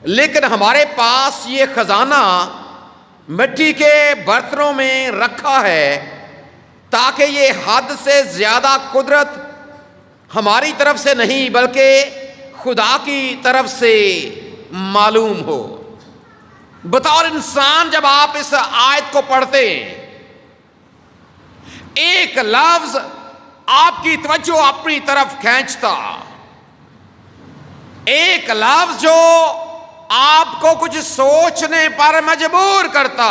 لیکن ہمارے پاس یہ خزانہ مٹی کے برتنوں میں رکھا ہے تاکہ یہ حد سے زیادہ قدرت ہماری طرف سے نہیں بلکہ خدا کی طرف سے معلوم ہو۔ بطور انسان جب آپ اس آیت کو پڑھتے ہیں، ایک لفظ آپ کی توجہ اپنی طرف کھینچتا، ایک لفظ جو آپ کو کچھ سوچنے پر مجبور کرتا،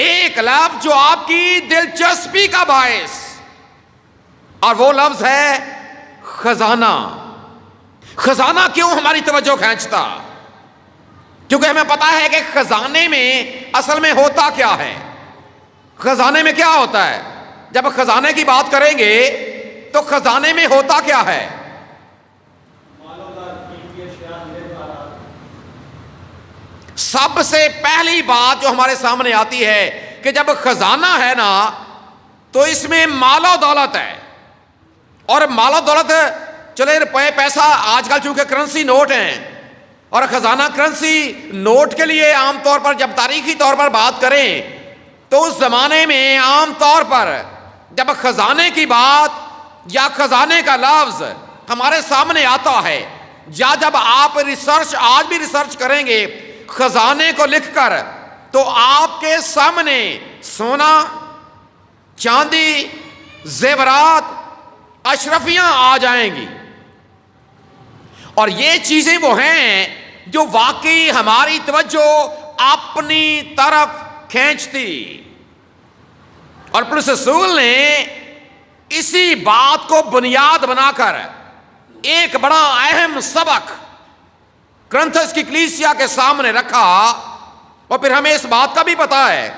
ایک لفظ جو آپ کی دلچسپی کا باعث، اور وہ لفظ ہے خزانہ۔ خزانہ کیوں ہماری توجہ کھینچتا؟ کیونکہ ہمیں پتا ہے کہ خزانے میں اصل میں ہوتا کیا ہے۔ خزانے میں کیا ہوتا ہے؟ جب خزانے کی بات کریں گے تو خزانے میں ہوتا کیا ہے؟ سب سے پہلی بات جو ہمارے سامنے آتی ہے کہ جب خزانہ ہے نا تو اس میں مال و دولت ہے، اور مال و دولت چلے روپے پیسہ آج کل چونکہ کرنسی نوٹ ہیں، اور خزانہ کرنسی نوٹ کے لیے عام طور پر جب تاریخی طور پر بات کریں تو اس زمانے میں عام طور پر جب خزانے کی بات یا خزانے کا لفظ ہمارے سامنے آتا ہے، یا جب آپ ریسرچ آج بھی ریسرچ کریں گے خزانے کو لکھ کر، تو آپ کے سامنے سونا، چاندی، زیورات، اشرفیاں آ جائیں گی، اور یہ چیزیں وہ ہیں جو واقعی ہماری توجہ اپنی طرف کھینچتی۔ اور پولس رسول نے اسی بات کو بنیاد بنا کر ایک بڑا اہم سبق کرنتھس کی کلیسیا کے سامنے رکھا، اور پھر ہمیں اس بات کا بھی پتا ہے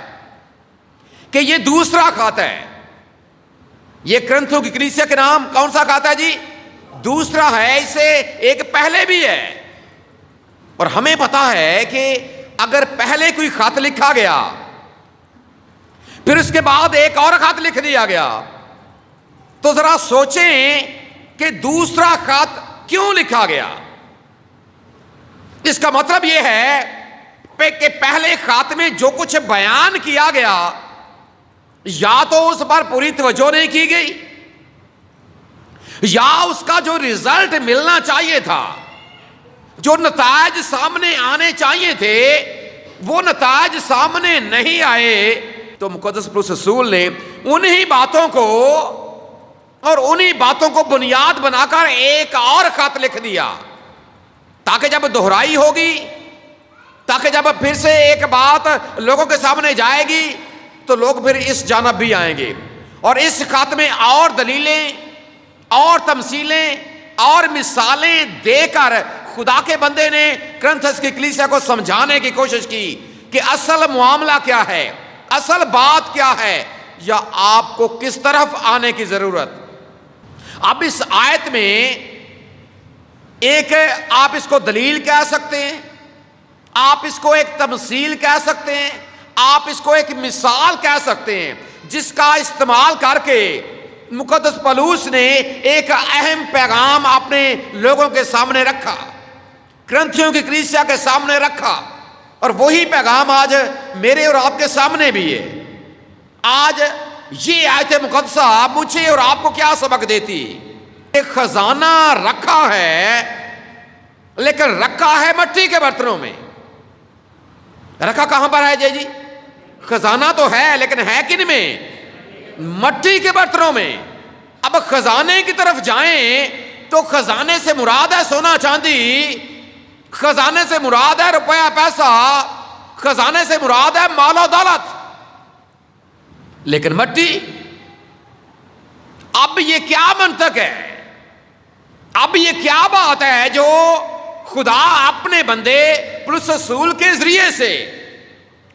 کہ یہ دوسرا خط ہے۔ یہ کرنتھوں کی کلیسیا کے نام کون سا خط ہے جی؟ دوسرا ہے، اسے ایک پہلے بھی ہے، اور ہمیں پتا ہے کہ اگر پہلے کوئی خط لکھا گیا پھر اس کے بعد ایک اور خط لکھ دیا گیا تو ذرا سوچیں کہ دوسرا خط کیوں لکھا گیا۔ اس کا مطلب یہ ہے کہ پہلے خط میں جو کچھ بیان کیا گیا یا تو اس پر پوری توجہ نہیں کی گئی، یا اس کا جو رزلٹ ملنا چاہیے تھا، جو نتائج سامنے آنے چاہیے تھے، وہ نتائج سامنے نہیں آئے، تو مقدس پولس رسول نے انہی باتوں کو بنیاد بنا کر ایک اور خط لکھ دیا، تاکہ جب دہرائی ہوگی، تاکہ جب پھر سے ایک بات لوگوں کے سامنے جائے گی تو لوگ پھر اس جانب بھی آئیں گے، اور اس خط میں اور دلیلیں اور تمثیلیں اور مثالیں دے کر خدا کے بندے نے کرنتھس کی کلیسیا کو سمجھانے کی کوشش کی کہ اصل معاملہ کیا ہے، اصل بات کیا ہے، یا آپ کو کس طرف آنے کی ضرورت۔ اب اس آیت میں ایک آپ اس کو دلیل کہہ سکتے ہیں، آپ اس کو ایک تمثیل کہہ سکتے ہیں، آپ اس کو ایک مثال کہہ سکتے ہیں، جس کا استعمال کر کے مقدس پولس نے ایک اہم پیغام اپنے لوگوں کے سامنے رکھا، کرنتھیوں کی کلیسیا کے سامنے رکھا، اور وہی پیغام آج میرے اور آپ کے سامنے بھی ہے۔ آج یہ آیت مقدسہ مجھے اور آپ کو کیا سبق دیتی؟ ایک خزانہ رکھا ہے، لیکن رکھا ہے مٹی کے برتنوں میں۔ رکھا کہاں پر ہے جی؟ خزانہ تو ہے، لیکن ہے کن میں؟ مٹی کے برتنوں میں۔ اب خزانے کی طرف جائیں تو خزانے سے مراد ہے سونا چاندی، خزانے سے مراد ہے روپیہ پیسہ، خزانے سے مراد ہے مال و دولت، لیکن مٹی، اب یہ کیا منطق ہے؟ اب یہ کیا بات ہے جو خدا اپنے بندے پولس رسول کے ذریعے سے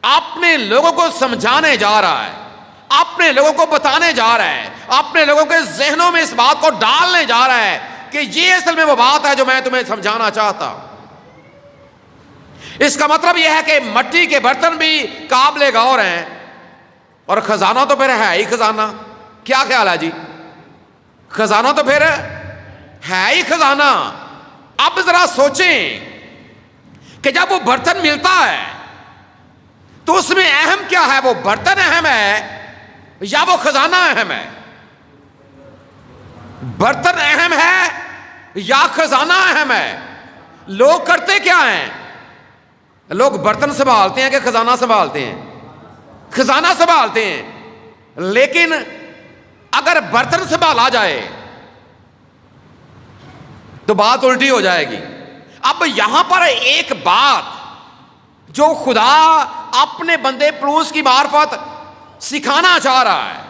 اپنے لوگوں کو سمجھانے جا رہا ہے، اپنے لوگوں کو بتانے جا رہا ہے، اپنے لوگوں کے ذہنوں میں اس بات کو ڈالنے جا رہا ہے کہ یہ اصل میں وہ بات ہے جو میں تمہیں سمجھانا چاہتا ہوں۔ اس کا مطلب یہ ہے کہ مٹی کے برتن بھی قابل غور ہیں، اور خزانہ تو پھر ہے ہی خزانہ۔ کیا خیال ہے جی؟ خزانہ تو پھر ہے ہی خزانہ۔ اب ذرا سوچیں کہ جب وہ برتن ملتا ہے تو اس میں اہم کیا ہے؟ وہ برتن اہم ہے یا وہ خزانہ اہم ہے؟ برتن اہم ہے یا خزانہ اہم ہے؟ لوگ کرتے کیا ہیں؟ لوگ برتن سنبھالتے ہیں کہ خزانہ سنبھالتے ہیں؟ خزانہ سنبھالتے ہیں. لیکن اگر برتن سنبھالا جائے تو بات الٹی ہو جائے گی. اب یہاں پر ایک بات جو خدا اپنے بندے پلوس کی معرفت سکھانا چاہ رہا ہے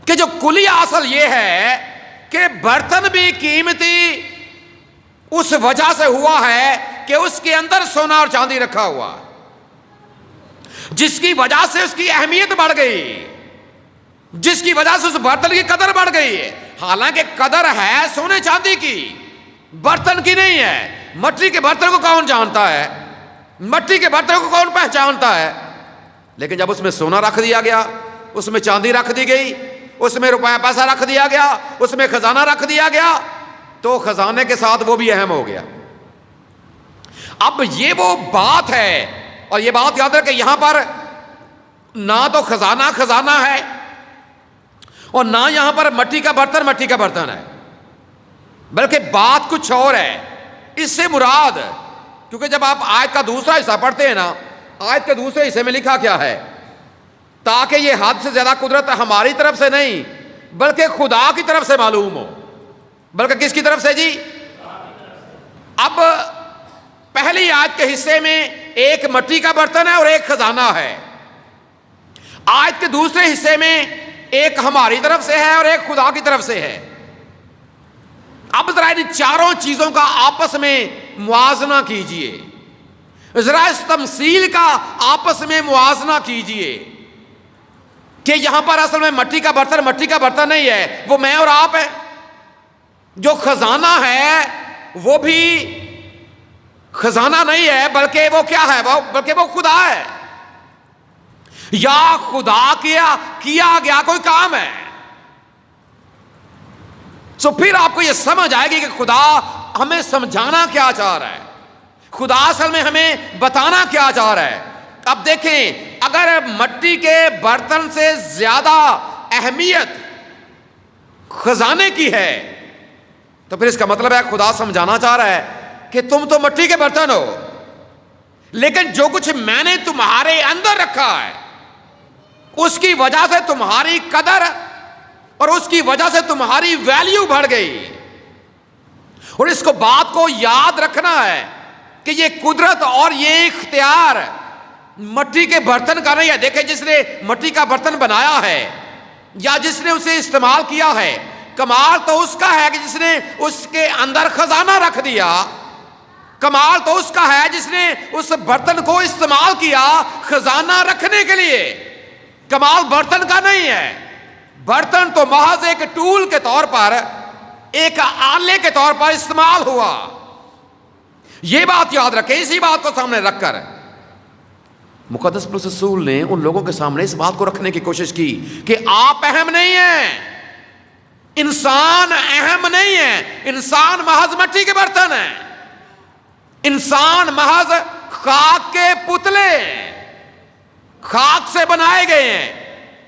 کہ جو کلیہ اصل یہ ہے کہ برتن بھی قیمتی اس وجہ سے ہوا ہے کہ اس کے اندر سونا اور چاندی رکھا ہوا ہے، جس کی وجہ سے اس کی اہمیت بڑھ گئی، جس کی وجہ سے اس برتن کی قدر بڑھ گئی ہے. حالانکہ قدر ہے سونے چاندی کی، برتن کی نہیں ہے. مٹی کے برتن کو کون جانتا ہے؟ مٹی کے برتن کو کون پہچانتا ہے؟ لیکن جب اس میں سونا رکھ دیا گیا، اس میں چاندی رکھ دی گئی، اس میں روپیہ پیسہ رکھ دیا گیا، اس میں خزانہ رکھ دیا گیا، تو خزانے کے ساتھ وہ بھی اہم ہو گیا. اب یہ وہ بات ہے، اور یہ بات یاد رکھیں یہاں پر نہ تو خزانہ ہے اور نہ یہاں پر مٹی کا برتن ہے، بلکہ بات کچھ اور ہے. اس سے مراد، کیونکہ جب آپ آیت کا دوسرا حصہ پڑھتے ہیں نا، آیت کے دوسرے حصے میں لکھا کیا ہے؟ تاکہ یہ حد سے زیادہ قدرت ہماری طرف سے نہیں بلکہ خدا کی طرف سے معلوم ہو. بلکہ کس کی طرف سے جی؟ اب پہلی آیت کے حصے میں ایک مٹی کا برتن ہے اور ایک خزانہ ہے. آیت کے دوسرے حصے میں ایک ہماری طرف سے ہے اور ایک خدا کی طرف سے ہے. اب ذرا ان چاروں چیزوں کا آپس میں موازنہ کیجئے، ذرا اس تمثیل کا آپس میں موازنہ کیجئے کہ یہاں پر اصل میں مٹی کا برتن نہیں ہے، وہ میں اور آپ ہیں. جو خزانہ ہے وہ بھی خزانہ نہیں ہے بلکہ وہ کیا ہے؟ بلکہ وہ خدا ہے، یا خدا کیا گیا کوئی کام ہے. سو پھر آپ کو یہ سمجھ آئے گی کہ خدا ہمیں سمجھانا کیا چاہ رہا ہے، خدا اصل میں ہمیں بتانا کیا چاہ رہا ہے. اب دیکھیں، اگر مٹی کے برتن سے زیادہ اہمیت خزانے کی ہے تو پھر اس کا مطلب ہے خدا سمجھانا چاہ رہا ہے کہ تم تو مٹی کے برتن ہو، لیکن جو کچھ میں نے تمہارے اندر رکھا ہے اس کی وجہ سے تمہاری قدر اور اس کی وجہ سے تمہاری ویلیو بڑھ گئی. اور اس کو بات کو یاد رکھنا ہے کہ یہ قدرت اور یہ اختیار مٹی کے برتن کا نہیں ہے. دیکھیں، جس نے مٹی کا برتن بنایا ہے یا جس نے اسے استعمال کیا ہے، کمال تو اس کا ہے کہ جس نے اس کے اندر خزانہ رکھ دیا. کمال تو اس کا ہے جس نے اس برتن کو استعمال کیا خزانہ رکھنے کے لیے. کمال برتن کا نہیں ہے. برتن تو محض ایک ٹول کے طور پر، ایک آلے کے طور پر استعمال ہوا. یہ بات یاد رکھیں. اسی بات کو سامنے رکھ کر مقدس پولس رسول نے ان لوگوں کے سامنے اس بات کو رکھنے کی کوشش کی کہ آپ اہم نہیں ہیں، انسان اہم نہیں ہے. انسان محض مٹی کے برتن ہیں، انسان محض خاک کے پتلے، خاک سے بنائے گئے ہیں.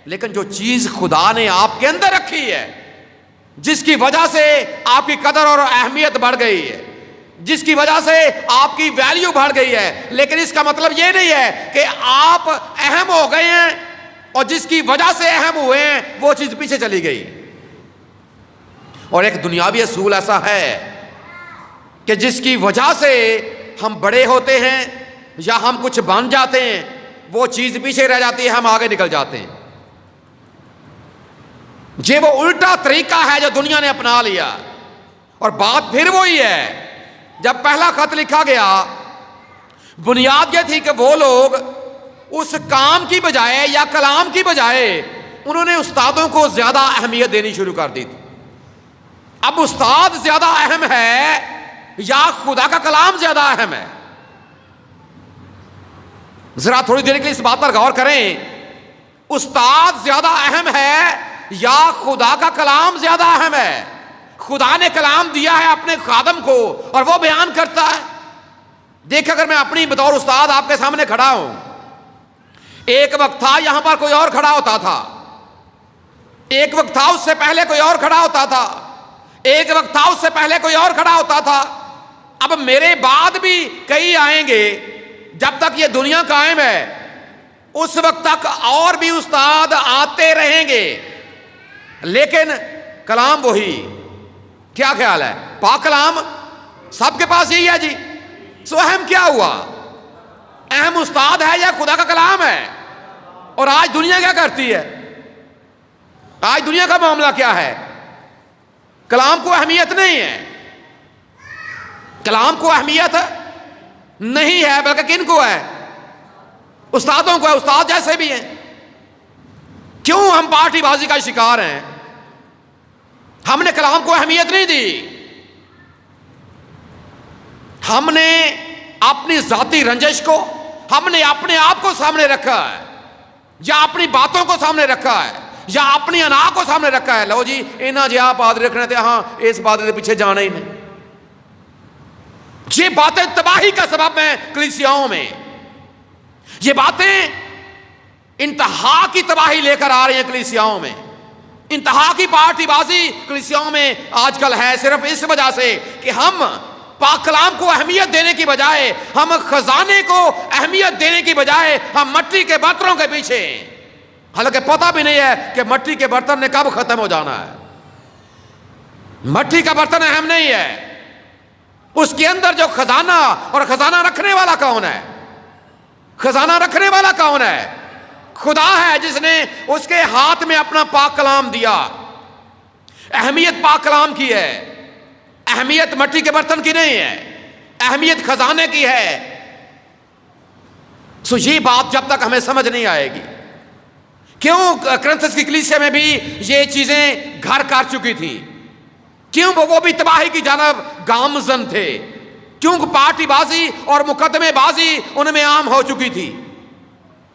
لیکن جو چیز خدا نے آپ کے اندر رکھی ہے، جس کی وجہ سے آپ کی قدر اور اہمیت بڑھ گئی ہے، جس کی وجہ سے آپ کی ویلیو بڑھ گئی ہے، لیکن اس کا مطلب یہ نہیں ہے کہ آپ اہم ہو گئے ہیں اور جس کی وجہ سے اہم ہوئے ہیں وہ چیز پیچھے چلی گئی. اور ایک دنیاوی اصول ایسا ہے کہ جس کی وجہ سے ہم بڑے ہوتے ہیں یا ہم کچھ بن جاتے ہیں، وہ چیز پیچھے رہ جاتی ہے، ہم آگے نکل جاتے ہیں. یہ وہ الٹا طریقہ ہے جو دنیا نے اپنا لیا. اور بات پھر وہی ہے، جب پہلا خط لکھا گیا بنیاد یہ تھی کہ وہ لوگ اس کام کی بجائے یا کلام کی بجائے انہوں نے استادوں کو زیادہ اہمیت دینی شروع کر دی. اب استاد زیادہ اہم ہے یا خدا کا کلام زیادہ اہم ہے؟ ذرا تھوڑی دیر کے لیے اس بات پر غور کریں. استاد زیادہ اہم ہے یا خدا کا کلام زیادہ اہم ہے؟ خدا نے کلام دیا ہے اپنے خادم کو اور وہ بیان کرتا ہے. دیکھ اگر میں اپنی بطور استاد آپ کے سامنے کھڑا ہوں، ایک وقت تھا یہاں پر کوئی اور کھڑا ہوتا تھا، ایک وقت تھا اس سے پہلے کوئی اور کھڑا ہوتا تھا، ایک وقت تھا اس سے پہلے کوئی اور کھڑا ہوتا تھا، اب میرے بعد بھی کئی آئیں گے، جب تک یہ دنیا قائم ہے اس وقت تک اور بھی استاد آتے رہیں گے، لیکن کلام وہی۔ کیا خیال ہے؟ پاک کلام سب کے پاس یہی ہے جی۔ سو اہم کیا ہوا؟ اہم استاد ہے یا خدا کا کلام ہے؟ اور آج دنیا کیا کرتی ہے؟ آج دنیا کا معاملہ کیا ہے؟ کلام کو اہمیت نہیں ہے، کلام کو اہمیت نہیں ہے، بلکہ کن کو ہے؟ استادوں کو ہے۔ استاد جیسے بھی ہیں، کیوں ہم پارٹی بازی کا شکار ہیں؟ ہم نے کلام کو اہمیت نہیں دی، ہم نے اپنی ذاتی رنجش کو، ہم نے اپنے آپ کو سامنے رکھا ہے، یا اپنی باتوں کو سامنے رکھا ہے، یا اپنی انا کو سامنے رکھا ہے۔ لو جی اینا جی آپ پادری رکھنے تھے، ہاں اس پادری کے پیچھے جانا ہی نہیں۔ یہ باتیں تباہی کا سبب ہیں کلیسیاؤں میں، یہ باتیں انتہا کی تباہی لے کر آ رہی ہیں کلیسیاؤں میں، انتہا کی پارٹی بازی کلیسیاؤں میں آج کل ہے، صرف اس وجہ سے کہ ہم پاک کلام کو اہمیت دینے کی بجائے، ہم خزانے کو اہمیت دینے کی بجائے ہم مٹی کے برتنوں کے پیچھے، حالانکہ پتہ بھی نہیں ہے کہ مٹی کے برتن نے کب ختم ہو جانا ہے۔ مٹی کا برتن اہم نہیں ہے، اس کے اندر جو خزانہ، اور خزانہ رکھنے والا کون ہے؟ خزانہ رکھنے والا کون ہے؟ خدا ہے، جس نے اس کے ہاتھ میں اپنا پاک کلام دیا۔ اہمیت پاک کلام کی ہے، اہمیت مٹی کے برتن کی نہیں ہے، اہمیت خزانے کی ہے۔ سو یہ بات جب تک ہمیں سمجھ نہیں آئے گی، کیوں کرنتھس کی کلیسیا میں بھی یہ چیزیں گھر کر چکی تھیں، کیوں وہ بھی تباہی کی جانب گامزن تھے، کیوں پارٹی بازی اور مقدمے بازی ان میں عام ہو چکی تھی۔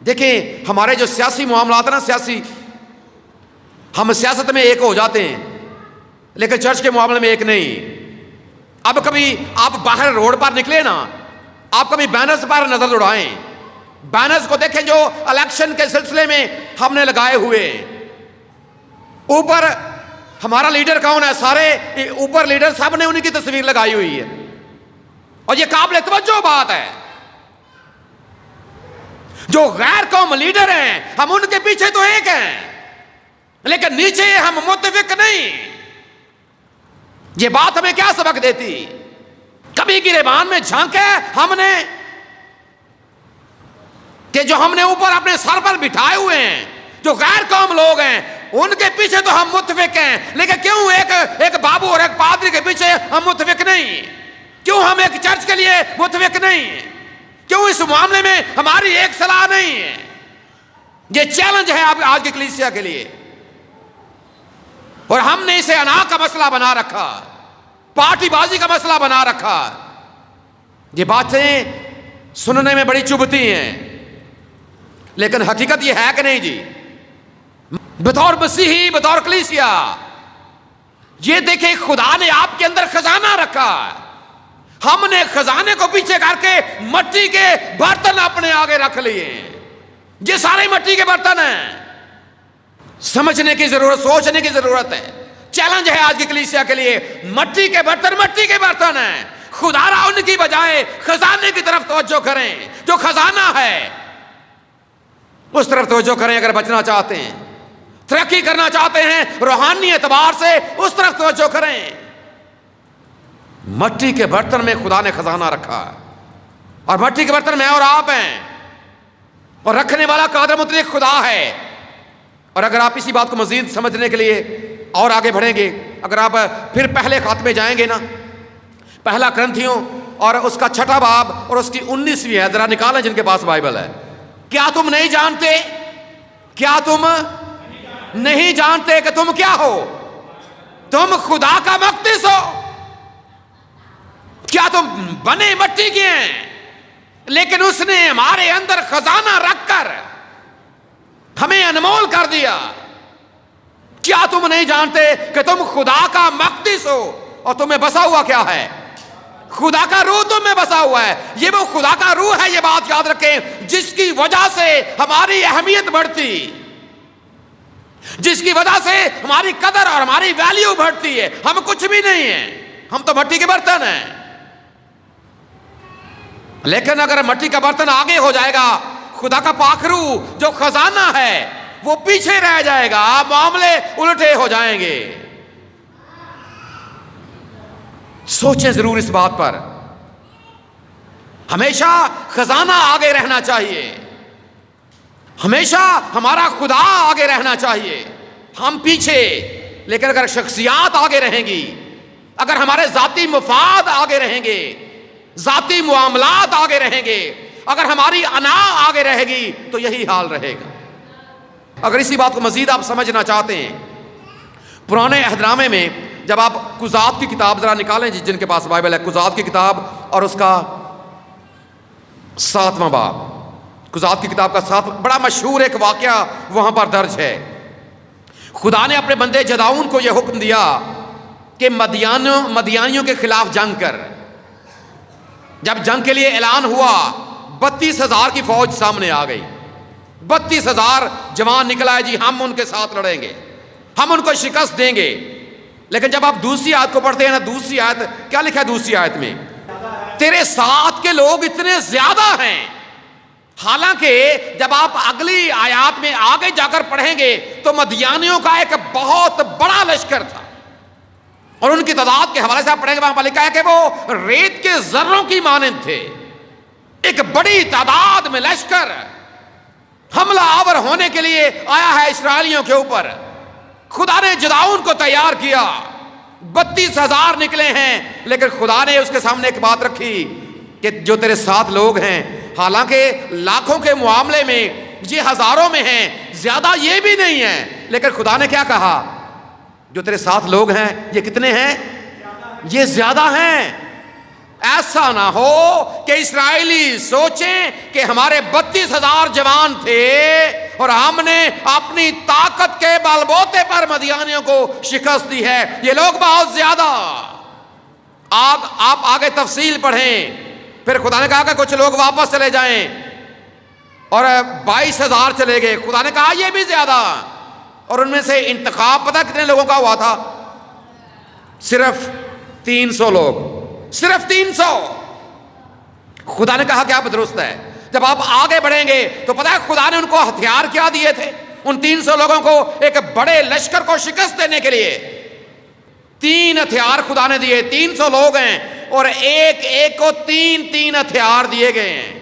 دیکھیں ہمارے جو سیاسی معاملات ہیں نا، ہم سیاست میں ایک ہو جاتے ہیں لیکن چرچ کے معاملے میں ایک نہیں۔ اب کبھی آپ باہر روڈ پر نکلے نا، آپ کبھی بینرز پر نظر دوڑائیں، بینرز کو دیکھیں جو الیکشن کے سلسلے میں ہم نے لگائے ہوئے، اوپر ہمارا لیڈر کون ہے، سارے اوپر لیڈر سب نے انہی کی تصویر لگائی ہوئی ہے، اور یہ قابل توجہ بات ہے۔ جو غیر قوم لیڈر ہیں ہم ان کے پیچھے تو ایک ہیں، لیکن نیچے ہم متفق نہیں۔ یہ بات ہمیں کیا سبق دیتی؟ کبھی گریبان میں جھانکے ہم نے کہ جو ہم نے اوپر اپنے سر پر بٹھائے ہوئے ہیں، جو غیر قوم لوگ ہیں، ان کے پیچھے تو ہم متفق ہیں، لیکن کیوں ایک بابو اور ایک پادری کے پیچھے ہم متفق نہیں؟ کیوں ہم ایک چرچ کے لیے متفق نہیں؟ کیوں اس معاملے میں ہماری ایک صلاح نہیں ہے؟ یہ چیلنج ہے آج کی کلیسیا کے لیے، اور ہم نے اسے انا کا مسئلہ بنا رکھا، پارٹی بازی کا مسئلہ بنا رکھا۔ یہ باتیں سننے میں بڑی چبھتی ہیں، لیکن حقیقت یہ ہے کہ نہیں جی؟ بطور مسیحی، بطور کلیسیا، یہ دیکھیں خدا نے آپ کے اندر خزانہ رکھا، ہم نے خزانے کو پیچھے کر کے مٹی کے برتن اپنے آگے رکھ لیے۔ یہ سارے مٹی کے برتن ہیں، سمجھنے کی ضرورت، سوچنے کی ضرورت ہے۔ چیلنج ہے آج کی کلیسیا کے لیے، مٹی کے برتن ہیں، خدا را ان کی بجائے خزانے کی طرف توجہ کریں، جو خزانہ ہے اس طرف توجہ کریں۔ اگر بچنا چاہتے ہیں، ترقی کرنا چاہتے ہیں روحانی اعتبار سے، اس طرف توجہ کریں۔ مٹی کے برتن میں خدا نے خزانہ رکھا ہے، اور مٹی کے برتن میں اور آپ ہیں، اور رکھنے والا قادر مطلق خدا ہے۔ اور اگر آپ اسی بات کو مزید سمجھنے کے لیے اور آگے بڑھیں گے، اگر آپ پھر پہلے خط میں جائیں گے نا، پہلا کرنتھیوں اور اس کا 6واں باب اور اس کی 19ویں ہے، ذرا نکالیں جن کے پاس بائبل ہے۔ کیا تم نہیں جانتے؟ کیا تم نہیں جانتے کہ تم کیا ہو؟ تم خدا کا مقدس ہو۔ کیا تم بنے مٹی کے ہیں، لیکن اس نے ہمارے اندر خزانہ رکھ کر ہمیں انمول کر دیا۔ کیا تم نہیں جانتے کہ تم خدا کا مقدس ہو، اور تمہیں بسا ہوا کیا ہے؟ خدا کا روح تم میں بسا ہوا ہے. یہ وہ خدا کا روح ہے, یہ بات یاد رکھیں, جس کی وجہ سے ہماری اہمیت بڑھتی, جس کی وجہ سے ہماری قدر اور ہماری ویلیو بڑھتی ہے. ہم کچھ بھی نہیں ہیں, ہم تو مٹی کے برتن ہیں. لیکن اگر مٹی کا برتن آگے ہو جائے گا, خدا کا پاک روح جو خزانہ ہے وہ پیچھے رہ جائے گا, معاملے الٹے ہو جائیں گے. سوچیں ضرور اس بات پر. ہمیشہ خزانہ آگے رہنا چاہیے, ہمیشہ ہمارا خدا آگے رہنا چاہیے, ہم پیچھے. لیکن اگر شخصیات آگے رہیں گی, اگر ہمارے ذاتی مفاد آگے رہیں گے, ذاتی معاملات آگے رہیں گے, اگر ہماری انا آگے رہے گی, تو یہی حال رہے گا. اگر اسی بات کو مزید آپ سمجھنا چاہتے ہیں, پرانے عہد نامے میں جب آپ قضات کی کتاب ذرا نکالیں, جن کے پاس بائبل ہے, قضات کی کتاب اور اس کا 7واں باب, قضات کی کتاب کا 7 بڑا مشہور ایک واقعہ وہاں پر درج ہے. خدا نے اپنے بندے جداؤن کو یہ حکم دیا کہ مدیانیوں کے خلاف جنگ کر. جب جنگ کے لیے اعلان ہوا, 32,000 کی فوج سامنے آ گئی. 32,000 جوان نکل آئے, جی ہم ان کے ساتھ لڑیں گے, ہم ان کو شکست دیں گے. لیکن جب آپ دوسری آیت کو پڑھتے ہیں نا, دوسری آیت کیا لکھا ہے؟ دوسری آیت میں تیرے ساتھ کے لوگ اتنے زیادہ ہیں. حالانکہ جب آپ اگلی آیات میں آگے جا کر پڑھیں گے تو مدیانیوں کا ایک بہت بڑا لشکر تھا, اور ان کی تعداد کے حوالے سے آپ پڑھیں گے, وہاں پر لکھا ہے کہ وہ ریت کے ذروں کی مانند تھے. ایک بڑی تعداد میں لشکر حملہ آور ہونے کے لیے آیا ہے اسرائیلیوں کے اوپر. خدا نے جداؤن کو تیار کیا, 32,000 نکلے ہیں, لیکن خدا نے اس کے سامنے ایک بات رکھی کہ جو تیرے ساتھ لوگ ہیں, حالانکہ لاکھوں کے معاملے میں یہ ہزاروں میں ہیں, زیادہ یہ بھی نہیں ہیں, لیکن خدا نے کیا کہا؟ جو تیرے ساتھ لوگ ہیں یہ کتنے ہیں؟ یہ زیادہ ہیں. ایسا نہ ہو کہ اسرائیلی سوچیں کہ ہمارے 32,000 جوان تھے اور ہم نے اپنی طاقت کے بل بوتے پر مدیانیوں کو شکست دی ہے. یہ لوگ بہت زیادہ. آپ آگے تفصیل پڑھیں. پھر خدا نے کہا کہ کچھ لوگ واپس چلے جائیں, اور 22,000 چلے گئے. خدا نے کہا یہ بھی زیادہ. اور ان میں سے انتخاب پتہ کتنے لوگوں کا ہوا تھا؟ صرف 300 لوگ, صرف 300. خدا نے کہا کہ آپ درست ہے. جب آپ آگے بڑھیں گے تو پتہ ہے خدا نے ان کو ہتھیار کیا دیے تھے؟ ان 300 لوگوں کو ایک بڑے لشکر کو شکست دینے کے لیے 3 ہتھیار خدا نے دیے. 300 لوگ ہیں اور ایک ایک کو 3 ہتھیار دیے گئے ہیں.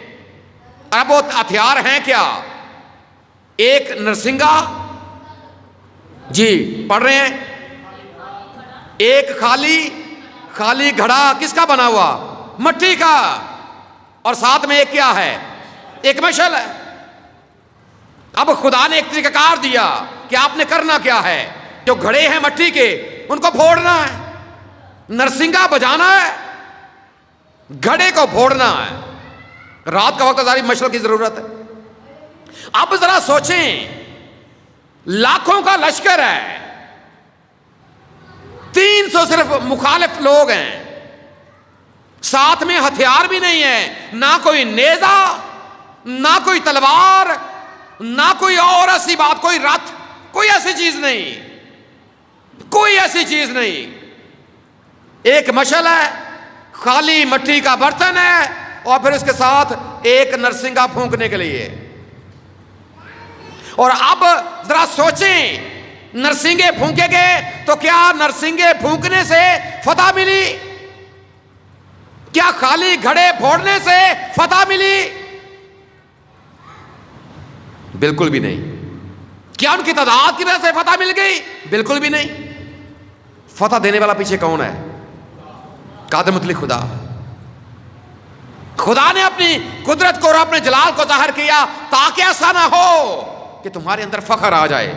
اب وہ ہتھیار ہیں کیا؟ ایک نرسنگا, جی پڑھ رہے ہیں, ایک خالی گھڑا کس کا بنا ہوا؟ مٹی کا, اور ساتھ میں ایک کیا ہے؟ ایک مشل ہے. اب خدا نے ایک طریقہ کار دیا کہ آپ نے کرنا کیا ہے. جو گھڑے ہیں مٹی کے ان کو پھوڑنا ہے, نرسنگا بجانا ہے, گھڑے کو پھوڑنا ہے. رات کا وقت ساری مشل کی ضرورت ہے. اب ذرا سوچیں, لاکھوں کا لشکر ہے, 300 صرف مخالف لوگ ہیں, ساتھ میں ہتھیار بھی نہیں ہے, نہ کوئی نیزہ, نہ کوئی تلوار, نہ کوئی اور ایسی بات, کوئی رتھ, کوئی ایسی چیز نہیں, کوئی ایسی چیز نہیں. ایک مشل ہے, خالی مٹی کا برتن ہے, اور پھر اس کے ساتھ ایک نرسنگا پھونکنے کے لیے. اور اب ذرا سوچیں, نرسنگے پھونکے گئے تو کیا نرسنگے پھونکنے سے فتح ملی؟ کیا خالی گھڑے پھوڑنے سے فتح ملی؟ بالکل بھی نہیں. کیا ان کی تعداد کی وجہ سے فتح مل گئی؟ بالکل بھی نہیں. فتح دینے والا پیچھے کون ہے؟ قادر مطلق خدا. خدا نے اپنی قدرت کو اور اپنے جلال کو ظاہر کیا تاکہ ایسا نہ ہو کہ تمہارے اندر فخر آ جائے.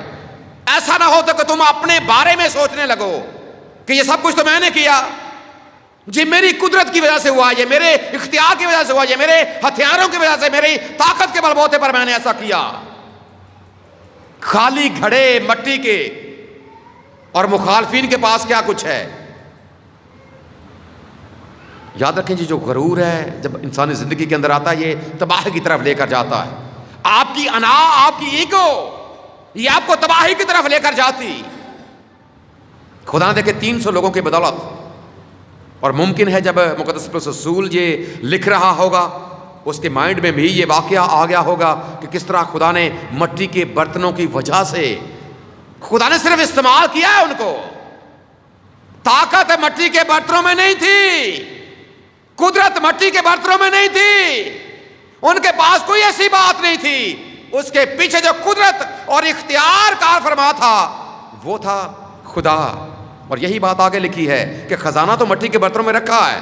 ایسا نہ ہو تو کہ تم اپنے بارے میں سوچنے لگو کہ یہ سب کچھ تو میں نے کیا, یہ میری قدرت کی وجہ سے ہوا, یہ میرے اختیار کی وجہ سے ہوا, یہ میرے ہتھیاروں کی وجہ سے, میری طاقت کے بل بوتے پر میں نے ایسا کیا. خالی گھڑے مٹی کے, اور مخالفین کے پاس کیا کچھ ہے؟ یاد رکھیں جی، جو غرور ہے جب انسانی زندگی کے اندر آتا ہے یہ تباہی کی طرف لے کر جاتا ہے. آپ کی انا، آپ کی ایگو، یہ آپ کو تباہی کی طرف لے کر جاتی. خدا نے دیکھے 300 لوگوں کی بدولت، اور ممکن ہے جب مقدس پولس رسول یہ لکھ رہا ہوگا اس کے مائنڈ میں بھی یہ واقعہ آ گیا ہوگا کہ کس طرح خدا نے مٹی کے برتنوں کی وجہ سے خدا نے صرف استعمال کیا ہے ان کو. طاقت مٹی کے برتنوں میں نہیں تھی، قدرت مٹی کے برتنوں میں نہیں تھی، ان کے پاس کوئی ایسی بات نہیں تھی. اس کے پیچھے جو قدرت اور اختیار کار فرما تھا وہ تھا خدا. اور یہی بات آگے لکھی ہے کہ خزانہ تو مٹی کے برتنوں میں رکھا ہے،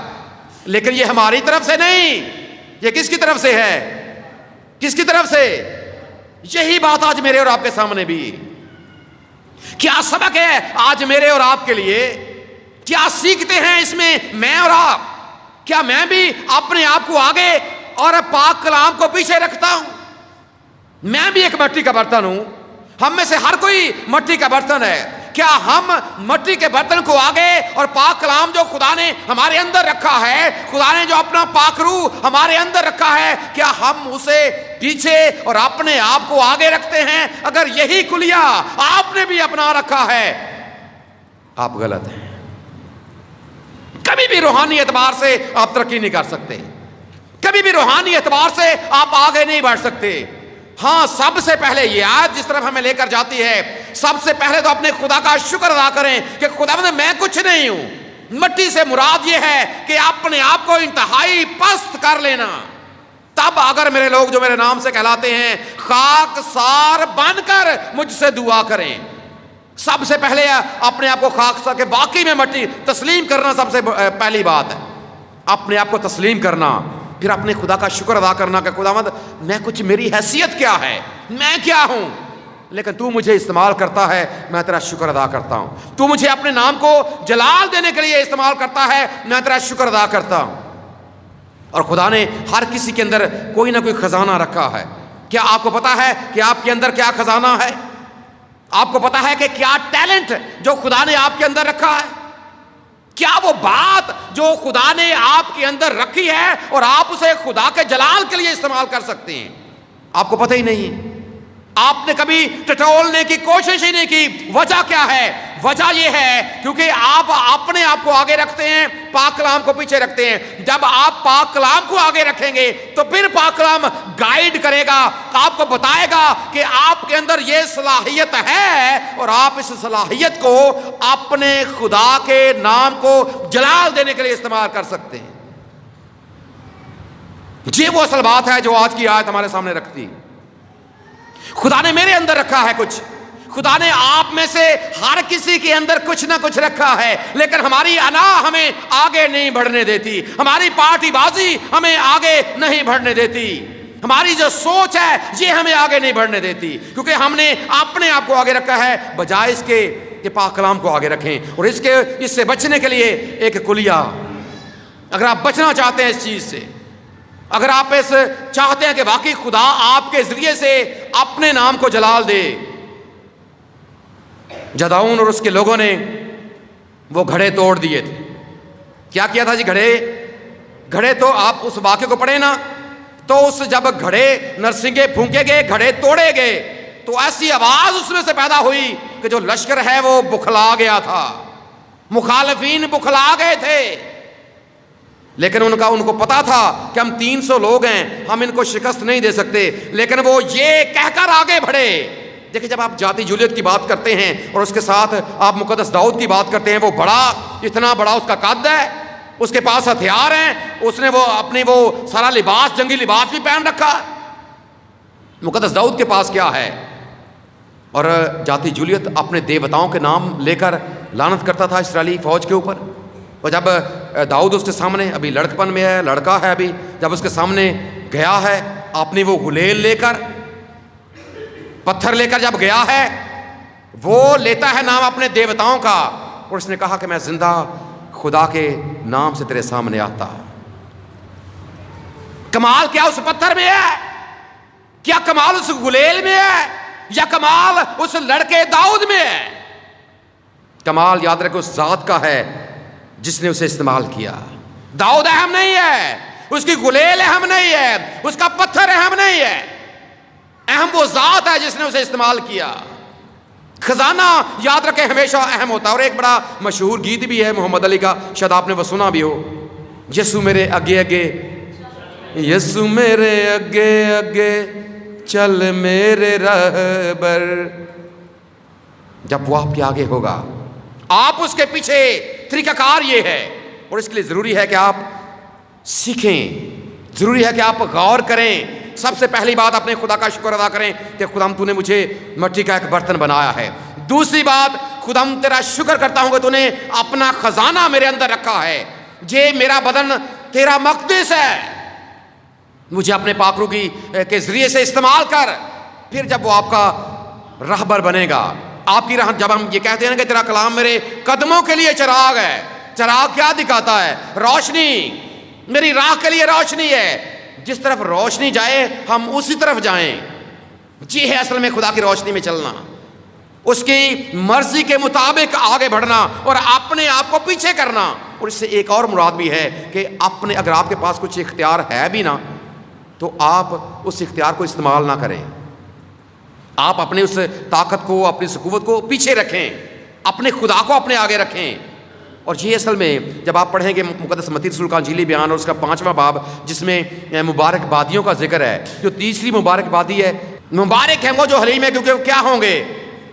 لیکن یہ ہماری طرف سے نہیں، یہ کس کی طرف سے ہے؟ کس کی طرف سے؟ یہی بات آج میرے اور آپ کے سامنے بھی. کیا سبق ہے آج میرے اور آپ کے لیے؟ کیا سیکھتے ہیں اس میں میں اور آپ؟ کیا میں بھی اپنے آپ کو آگے اور پاک کلام کو پیچھے رکھتا ہوں؟ میں بھی ایک مٹی کا برتن ہوں، ہم میں سے ہر کوئی مٹی کا برتن ہے. کیا ہم مٹی کے برتن کو آگے اور پاک کلام جو خدا نے ہمارے اندر رکھا ہے، خدا نے جو اپنا پاک روح ہمارے اندر رکھا ہے، کیا ہم اسے پیچھے اور اپنے آپ کو آگے رکھتے ہیں؟ اگر یہی کلیہ آپ نے بھی اپنا رکھا ہے، آپ غلط ہیں. کبھی بھی روحانی اعتبار سے آپ ترقی نہیں کر سکتے، کبھی بھی روحانی اعتبار سے آپ آگے نہیں بڑھ سکتے. ہاں، سب سے پہلے یہ آیت جس طرف ہمیں لے کر جاتی ہے، سب سے پہلے تو اپنے خدا کا شکر ادا کریں کہ خدا میں کچھ نہیں ہوں. مٹی سے مراد یہ ہے کہ اپنے آپ کو انتہائی پست کر لینا. تب اگر میرے لوگ جو میرے نام سے کہلاتے ہیں خاک سار بن کر مجھ سے دعا کریں. سب سے پہلے اپنے آپ کو خاک سار کے واقعی میں مٹی تسلیم کرنا سب سے پہلی بات ہے. اپنے آپ کو تسلیم کرنا، پھر اپنے خدا کا شکر ادا کرنا کہ خداوند میں کچھ، میری حیثیت کیا ہے، میں کیا ہوں، لیکن تو مجھے استعمال کرتا ہے، میں تیرا شکر ادا کرتا ہوں. تو مجھے اپنے نام کو جلال دینے کے لیے استعمال کرتا ہے، میں تیرا شکر ادا کرتا ہوں. اور خدا نے ہر کسی کے اندر کوئی نہ کوئی خزانہ رکھا ہے. کیا آپ کو پتا ہے کہ آپ کے اندر کیا خزانہ ہے؟ آپ کو پتا ہے کہ کیا ٹیلنٹ جو خدا نے آپ کے اندر رکھا ہے؟ کیا وہ بات جو خدا نے آپ کے اندر رکھی ہے اور آپ اسے خدا کے جلال کے لیے استعمال کر سکتے ہیں؟ آپ کو پتہ ہی نہیں ہے. آپ نے کبھی ٹٹولنے کی کوشش ہی نہیں کی. وجہ کیا ہے؟ وجہ یہ ہے کیونکہ آپ اپنے آپ کو آگے رکھتے ہیں، پاک کلام کو پیچھے رکھتے ہیں. جب آپ پاک کلام کو آگے رکھیں گے تو پھر پاک کلام گائیڈ کرے گا، آپ کو بتائے گا کہ آپ کے اندر یہ صلاحیت ہے اور آپ اس صلاحیت کو اپنے خدا کے نام کو جلال دینے کے لیے استعمال کر سکتے ہیں. یہ وہ اصل بات ہے جو آج کی آیت ہمارے سامنے رکھتی. خدا نے میرے اندر رکھا ہے کچھ، خدا نے آپ میں سے ہر کسی کے اندر کچھ نہ کچھ رکھا ہے، لیکن ہماری انا ہمیں آگے نہیں بڑھنے دیتی، ہماری پارٹی بازی ہمیں آگے نہیں بڑھنے دیتی، ہماری جو سوچ ہے یہ ہمیں آگے نہیں بڑھنے دیتی، کیونکہ ہم نے اپنے آپ کو آگے رکھا ہے بجائے اس کے کہ پاک کلام کو آگے رکھیں. اور اس سے بچنے کے لیے ایک کلیہ، اگر آپ بچنا چاہتے ہیں اس چیز سے، اگر آپ اس چاہتے ہیں کہ واقعی خدا آپ کے ذریعے سے اپنے نام کو جلال دے. جدعون اور اس کے لوگوں نے وہ گھڑے توڑ دیے تھے. کیا کیا تھا جی؟ گھڑے تو آپ اس واقعے کو پڑھیں نا، تو اس جب گھڑے نرسنگے پھونکے گئے، گھڑے توڑے گئے، تو ایسی آواز اس میں سے پیدا ہوئی کہ جو لشکر ہے وہ بکھلا گیا تھا، مخالفین بکھلا گئے تھے. لیکن ان کو پتا تھا کہ ہم 300 لوگ ہیں، ہم ان کو شکست نہیں دے سکتے، لیکن وہ یہ کہہ کر آگے بڑھے. دیکھیں، جب آپ جاتی جولیت کی بات کرتے ہیں اور اس کے ساتھ آپ مقدس داؤد کی بات کرتے ہیں، وہ بڑا، اتنا بڑا اس کا قد ہے، اس کے پاس ہتھیار ہیں، اس نے وہ اپنی وہ سارا لباس، جنگی لباس بھی پہن رکھا. مقدس داؤد کے پاس کیا ہے؟ اور جاتی جولیت اپنے دیوتاؤں کے نام لے کر لعنت کرتا تھا اسرائیلی فوج کے اوپر. اور جب داؤد اس کے سامنے، ابھی لڑکپن میں ہے، لڑکا ہے ابھی، جب اس کے سامنے گیا ہے اپنی وہ غلیل لے کر، پتھر لے کر جب گیا ہے، وہ لیتا ہے نام اپنے دیوتاؤں کا، اور اس نے کہا کہ میں زندہ خدا کے نام سے تیرے سامنے آتا. کمال کیا اس پتھر میں ہے؟ کیا کمال اس غلیل میں ہے یا کمال اس لڑکے داؤد میں ہے؟ کمال یاد رکھو اس ذات کا ہے جس نے اسے استعمال کیا. داؤد اہم نہیں ہے، اس کی گلیل اہم نہیں ہے، اس کا پتھر اہم نہیں ہے، اہم وہ ذات ہے جس نے اسے استعمال کیا۔ خزانہ یاد رکھیں ہمیشہ اہم ہوتا ہے۔ اور ایک بڑا مشہور گیت بھی ہے محمد علی کا، شاید آپ نے وہ سنا بھی ہو، یسو میرے اگے اگے، یسو میرے اگے اگے چل میرے رہبر۔ جب وہ آپ کے آگے ہوگا، آپ اس کے پیچھے، طریقہ کار یہ ہے۔ اور اس کے لیے ضروری ہے کہ آپ سیکھیں، ضروری ہے کہ آپ غور کریں۔ سب سے پہلی بات اپنے خدا کا شکر ادا کریں کہ خدا تو نے مجھے مٹی کا ایک برتن بنایا ہے۔ دوسری بات، خدا تیرا شکر کرتا ہوں کہ تو نے اپنا خزانہ میرے اندر رکھا ہے، یہ میرا بدن تیرا مقدس ہے، مجھے اپنے پاک روح کے ذریعے سے استعمال کر۔ پھر جب وہ آپ کا راہبر بنے گا، آپ کی راہ، جب ہم یہ کہتے ہیں کہ تیرا کلام میرے قدموں کے لیے چراغ ہے، چراغ کیا دکھاتا ہے؟ روشنی، میری راہ کے لیے روشنی ہے، جس طرف روشنی جائے ہم اسی طرف جائیں۔ جی ہے اصل میں خدا کی روشنی میں چلنا، اس کی مرضی کے مطابق آگے بڑھنا اور اپنے آپ کو پیچھے کرنا۔ اور اس سے ایک اور مراد بھی ہے کہ اپنے، اگر آپ کے پاس کچھ اختیار ہے بھی نا، تو آپ اس اختیار کو استعمال نہ کریں، آپ اپنے اس طاقت کو، اپنی اس قوت کو پیچھے رکھیں، اپنے خدا کو اپنے آگے رکھیں۔ اور یہ اصل میں جب آپ پڑھیں گے مقدس متی رسول کا انجیلی بیان اور اس کا 5واں باب، جس میں مبارک بادیوں کا ذکر ہے، جو تیسری مبارک بادی ہے، مبارک ہیں وہ جو حلیم ہے کیونکہ وہ کیا ہوں گے؟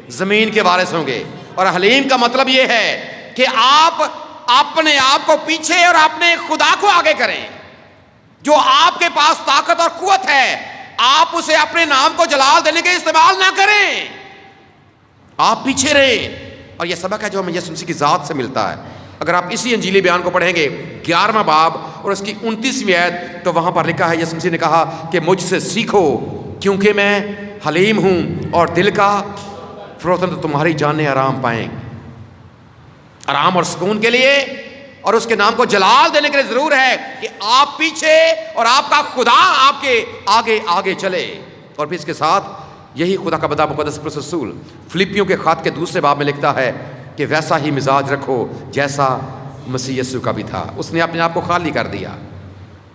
زمین کے وارث ہوں گے۔ اور حلیم کا مطلب یہ ہے کہ آپ اپنے آپ کو پیچھے اور اپنے خدا کو آگے کریں۔ جو آپ کے پاس طاقت اور قوت ہے، آپ اسے اپنے نام کو جلال دینے کے استعمال نہ کریں، آپ پیچھے رہیں۔ اور یہ سبق ہے جو ہمیں یسوع مسیح کی ذات سے ملتا ہے۔ اگر آپ اسی انجیلی بیان کو پڑھیں گے 11واں باب اور اس کی 29ویں آیت، تو وہاں پر لکھا ہے، یسوع مسیح نے کہا کہ مجھ سے سیکھو کیونکہ میں حلیم ہوں اور دل کا فروتن، تو تمہاری جانیں آرام پائیں۔ آرام اور سکون کے لیے اور اس کے نام کو جلال دینے کے لیے ضرور ہے کہ آپ پیچھے اور آپ کا خدا آپ کے آگے آگے چلے۔ اور پھر اس کے ساتھ یہی خدا کا بندہ مقدس پولس رسول فلپیوں کے خط کے 2 باب میں لکھتا ہے کہ ویسا ہی مزاج رکھو جیسا مسیح یسوع کا بھی تھا، اس نے اپنے آپ کو خالی کر دیا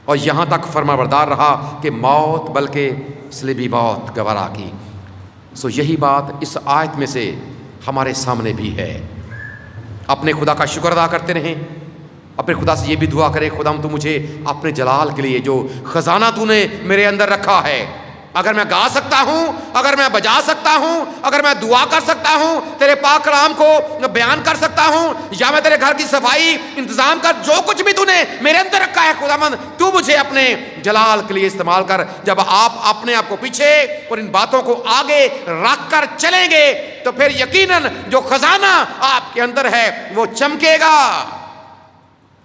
اور یہاں تک فرما بردار رہا کہ موت، بلکہ صلیبی موت گوارا کی۔ سو یہی بات اس آیت میں سے ہمارے سامنے بھی ہے۔ اپنے خدا کا شکر ادا کرتے رہیں، اپنے خدا سے یہ بھی دعا کریں، خدا تو مجھے اپنے جلال کے لیے جو خزانہ تو نے میرے اندر رکھا ہے، اگر میں گا سکتا ہوں، اگر میں بجا سکتا ہوں، اگر میں دعا کر سکتا ہوں، تیرے پاک کلام کو بیان کر سکتا ہوں، یا میں تیرے گھر کی صفائی انتظام کر، جو کچھ بھی تو نے میرے اندر رکھا ہے خداوند، تو مجھے اپنے جلال کے لیے استعمال کر۔ جب آپ اپنے آپ کو پیچھے اور ان باتوں کو آگے رکھ کر چلیں گے تو پھر یقیناً جو خزانہ آپ کے اندر ہے وہ چمکے گا۔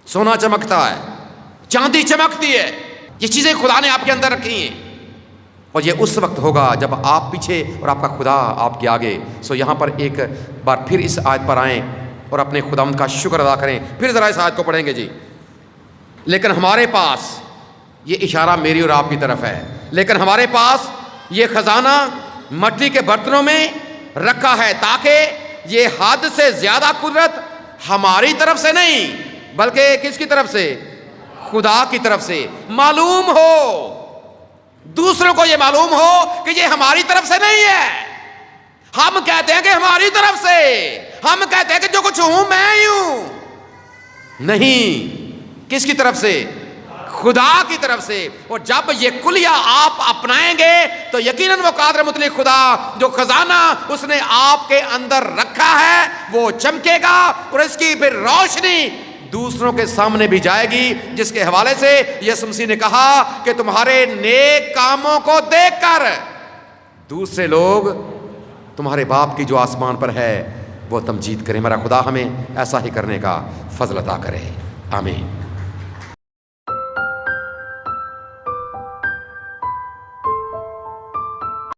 سونا چمکتا ہے، چاندی چمکتی ہے، یہ چیزیں خدا نے آپ کے اندر رکھی ہیں، اور یہ اس وقت ہوگا جب آپ پیچھے اور آپ کا خدا آپ کے آگے۔ سو یہاں پر ایک بار پھر اس آیت پر آئیں اور اپنے خداوند کا شکر ادا کریں۔ پھر ذرا اس آیت کو پڑھیں گے جی۔ لیکن ہمارے پاس، یہ اشارہ میری اور آپ کی طرف ہے، لیکن ہمارے پاس یہ خزانہ مٹی کے برتنوں میں رکھا ہے تاکہ یہ حد سے زیادہ قدرت ہماری طرف سے نہیں بلکہ کس کی طرف سے؟ خدا کی طرف سے معلوم ہو، دوسروں کو یہ معلوم ہو کہ یہ ہماری طرف سے نہیں ہے۔ ہم کہتے ہیں کہ ہماری طرف سے، ہم کہتے ہیں کہ جو کچھ ہوں میں ہی ہوں، نہیں، کس کی طرف سے؟ خدا کی طرف سے۔ اور جب یہ کلیہ آپ اپنائیں گے تو یقیناً وہ قادر مطلق خدا جو خزانہ اس نے آپ کے اندر رکھا ہے وہ چمکے گا، اور اس کی پھر روشنی دوسروں کے سامنے بھی جائے گی، جس کے حوالے سے یسوع مسیح نے کہا کہ تمہارے نیک کاموں کو دیکھ کر دوسرے لوگ تمہارے باپ کی جو آسمان پر ہے وہ تمجید کریں۔ میرا خدا ہمیں ایسا ہی کرنے کا فضل عطا کرے، آمین۔